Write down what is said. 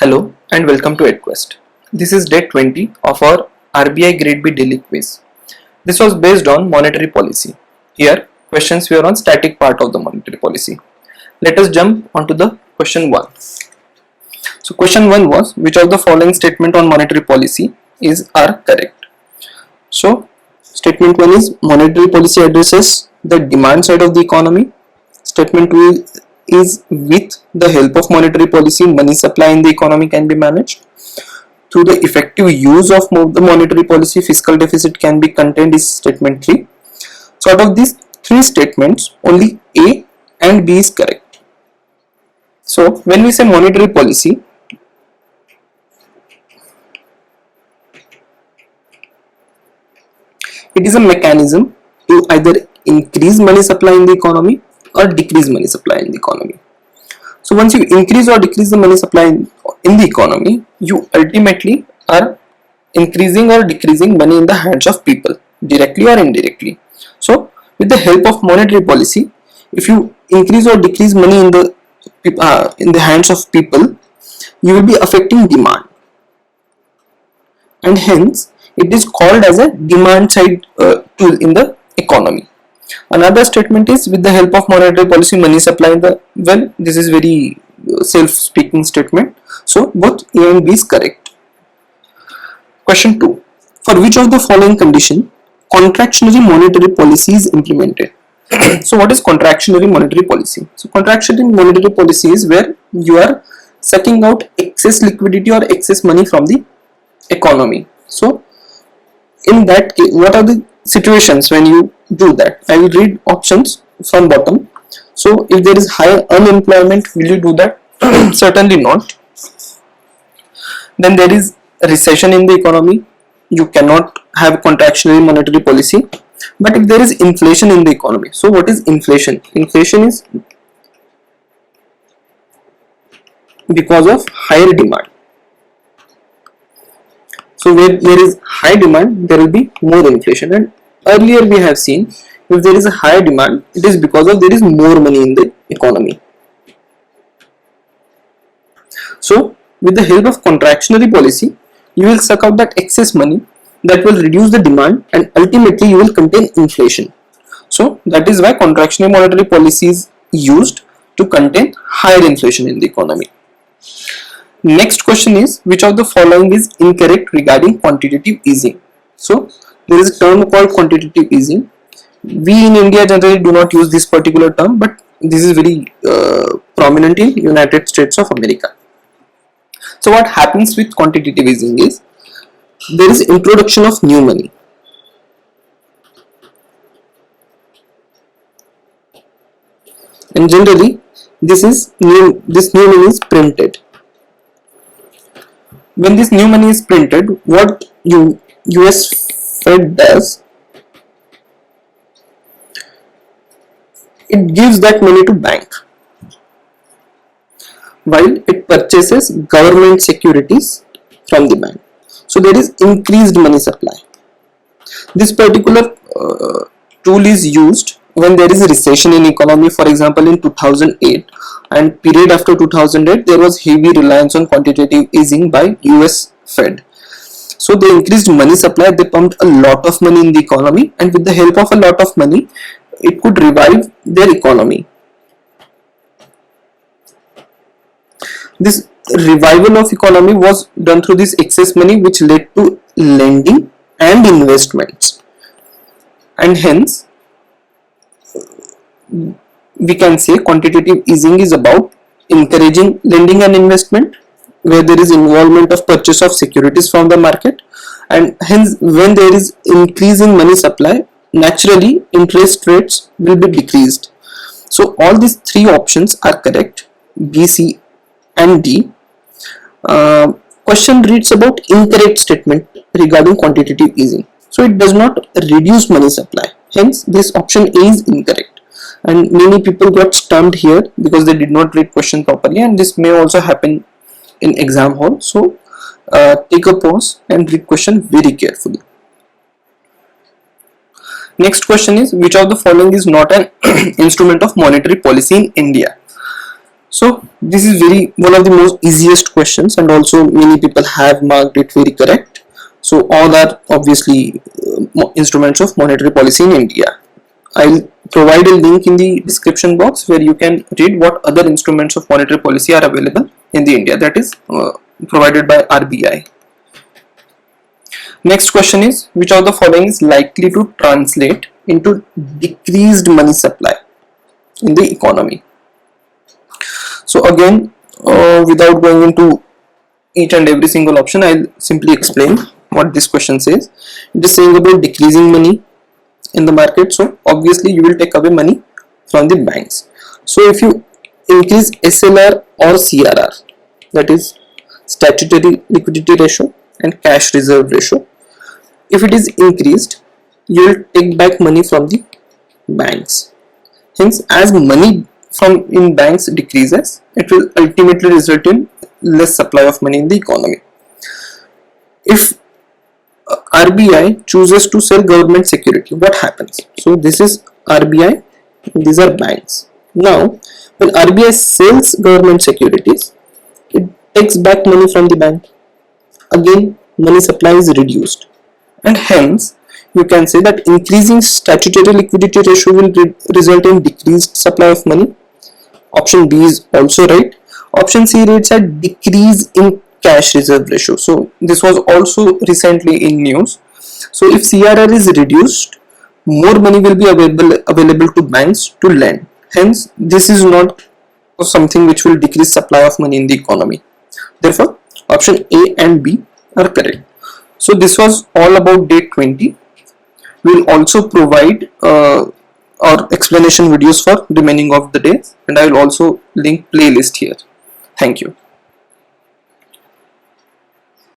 Hello and welcome to EdQuest. This is day 20 of our RBI Grade B daily quiz. This was based on monetary policy. Here, questions were on static part of the monetary policy. Let us jump onto the question 1. So question 1 was, which of the following statement on monetary policy are correct? So statement 1 is, monetary policy addresses the demand side of the economy. Statement 2 is, with the help of monetary policy, money supply in the economy can be managed. Through the effective use of the monetary policy, fiscal deficit can be contained is statement 3. So out of these three statements, only A and B is correct. So when we say monetary policy, it is a mechanism to either increase money supply in the economy or decrease money supply in the economy. So once you increase or decrease the money supply in the economy, you ultimately are increasing or decreasing money in the hands of people, directly or indirectly. So with the help of monetary policy, if you increase or decrease money in the hands of people, you will be affecting demand, and hence it is called as a demand side tool in the economy. Another statement is, with the help of monetary policy, money supply in the, well, this is very self-speaking statement. So both A and B is correct. Question 2. For which of the following condition contractionary monetary policy is implemented? So what is contractionary monetary policy? So contractionary monetary policy is where you are sucking out excess liquidity or excess money from the economy. So in that case, what are the situations when you do that? I will read options from bottom. So if there is high unemployment, will you do that? Certainly not. Then there is a recession in the economy, you cannot have contractionary monetary policy. But if there is inflation in the economy, so what is inflation? Inflation is because of higher demand. So where there is high demand, there will be more inflation. And earlier we have seen, if there is a higher demand, it is because of there is more money in the economy. So with the help of contractionary policy, you will suck out that excess money that will reduce the demand, and ultimately you will contain inflation. So that is why contractionary monetary policy is used to contain higher inflation in the economy. Next question is, which of the following is incorrect regarding quantitative easing? So there is a term called quantitative easing. We in India generally do not use this particular term, but this is very prominent in United States of America. So what happens with quantitative easing is, there is introduction of new money. And generally this new money is printed. When this new money is printed, what US Fed does, it gives that money to bank, while it purchases government securities from the bank. So there is increased money supply. This particular tool is used when there is a recession in economy. For example, in 2008 and period after 2008, there was heavy reliance on quantitative easing by US Fed. So they increased money supply, they pumped a lot of money in the economy, and with the help of a lot of money, it could revive their economy. This revival of economy was done through this excess money, which led to lending and investments, and hence we can say quantitative easing is about encouraging lending and investment, where there is involvement of purchase of securities from the market, and hence when there is increase in money supply, naturally interest rates will be decreased. So all these three options are correct, B, C and D. Question reads about incorrect statement regarding quantitative easing. So it does not reduce money supply, hence this option A is incorrect. And many people got stumped here because they did not read question properly, and this may also happen in exam hall. So take a pause and read question very carefully. Next question is, which of the following is not an instrument of monetary policy in India? So this is very one of the most easiest questions, and also many people have marked it very correct. So all are obviously instruments of monetary policy in India. I'll provide a link in the description box where you can read what other instruments of monetary policy are available in the India, that is provided by RBI. Next question is, which of the following is likely to translate into decreased money supply in the economy? So again, without going into each and every single option, I'll simply explain what this question says. It is saying about decreasing money in the market. So obviously you will take away money from the banks. So if you increase SLR or CRR, that is statutory liquidity ratio and cash reserve ratio, if it is increased, you will take back money from the banks. Hence, as money from in banks decreases, it will ultimately result in less supply of money in the economy. If RBI chooses to sell government security, what happens? So this is RBI, these are banks. Now, when RBI sells government securities, it takes back money from the bank. Again, money supply is reduced, and hence you can say that increasing statutory liquidity ratio will result in decreased supply of money. Option B is also right. Option C reads a decrease in cash reserve ratio. So this was also recently in news. So if CRR is reduced, more money will be available to banks to lend. Hence, this is not something which will decrease supply of money in the economy. Therefore, option A and B are correct. So this was all about day 20. We will also provide our explanation videos for remaining of the days, and I will also link playlist here. Thank you.